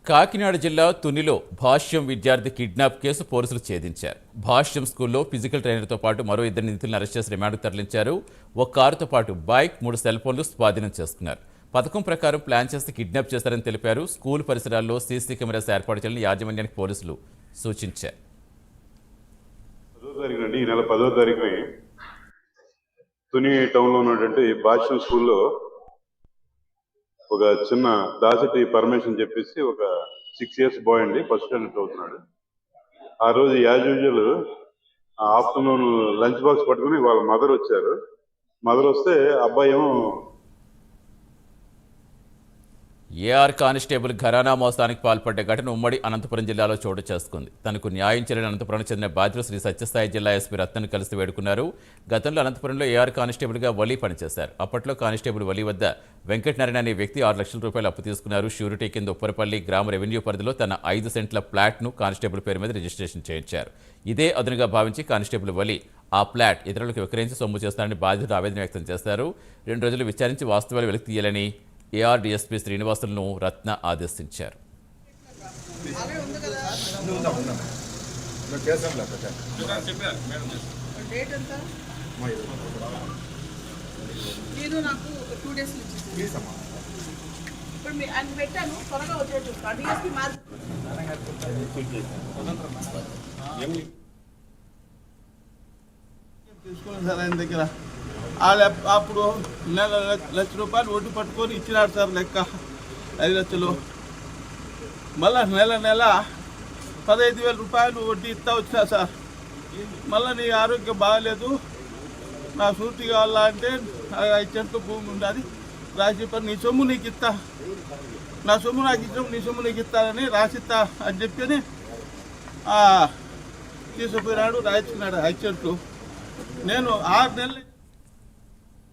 కాకినాడ జిల్లా తునిలో భాష్యం విద్యార్థి kidnap case పోలీసులు ఛేదించారు. భాష్యం స్కూల్లో ఫిజికల్ ట్రైనర్తో పాటు మరో ఇద్దరు నిందితులను అరెస్ట్ చేసి రిమాండ్కు తరలించారు. ఒక కారుతో పాటు బైక్, 3 సెల్ ఫోన్లు స్వాధీనం చేసుకున్నారు. పథకం ప్రకారం ప్లాన్ చేసి కిడ్నాప్ చేశారని తెలిపారు. స్కూల్ పరిసరాల్లో సీసీ కెమెరాస్ ఏర్పాటు చేయాలని యాజమాన్యానికి పోలీసులు సూచించారు. ఈ నెల 10వ తారీఖుని తుని టౌన్లో ఉన్నటువంటి భాష్యం స్కూల్లో ఒక చిన్న దాసటి పర్మిషన్ చెప్పేసి ఒక 6 ఇయర్స్ బాయ్ అండి, ఫస్ట్ స్టాండర్డ్ చదువుతున్నాడు. ఆ రోజు as usual afternoon lunch box పట్టుకుని వాళ్ళ మదర్ వచ్చారు. మదర్ వస్తే అబ్బాయి ఏమో ఏఆర్ కానిస్టేబుల్ ఘరానా మోసానికి పాల్పడ్డ ఘటన ఉమ్మడి అనంతపురం జిల్లాలో చోటు చేసుకుంది. తనకు న్యాయం చేయాలని అనంతపురానికి చెందిన బాధ్యులు శ్రీ సత్యసాయి జిల్లా ఎస్పీ రత్నను కలిసి వేడుకున్నారు. గతంలో అనంతపురంలో ఏఆర్ కానిస్టేబుల్గా వలీ పనిచేశారు. అప్పట్లో కానిస్టేబుల్ వలీ వద్ద వెంకటనారాయణ అనే వ్యక్తి 6 లక్షల రూపాయలు అప్పు తీసుకున్నారు. ష్యూరిటీ కింద ఉప్పరపల్లి గ్రామ రెవెన్యూ పరిధిలో తన 5 సెంట్ల ఫ్లాట్ను కానిస్టేబుల్ పేరు మీద రిజిస్ట్రేషన్ చేయించారు. ఇదే అదునుగా భావించి కానిస్టేబుల్ వలీ ఆ ఫ్లాట్ ఇతరులకు విక్రయించి సొమ్ము చేస్తారని బాధితుడు ఆవేదన వ్యక్తం చేశారు. 2 రోజులు విచారించి వాస్తవాలు వెలికి తీయాలని ఏఆర్ డీఎస్పీ శ్రీనివాసులను రత్న ఆదేశించారు. తీసుకున్నాను సార్ ఆయన దగ్గర. అప్పుడు లక్ష రూపాయలు వడ్డీ పట్టుకొని ఇచ్చినాడు సార్, లెక్క 5 లక్షలు. మళ్ళా నెల 15,000 రూపాయలు వడ్డీ ఇస్తా వచ్చినా సార్. మళ్ళీ నీ ఆరోగ్యం బాగాలేదు, నా సూటి కావాలా అంటే 5 సెంట్లు భూమి ఉండాలి రాసి నీ సొమ్ము నీకు ఇస్తా, నా సొమ్ము నాకు ఇచ్చాము, నీ సొమ్ము నీకు ఇస్తానని రాసిస్తా అని చెప్పి తీసుకుపోయినాడు. రాయించుకున్నాడు 5 సెంట్లు. నేను 6 నెలలు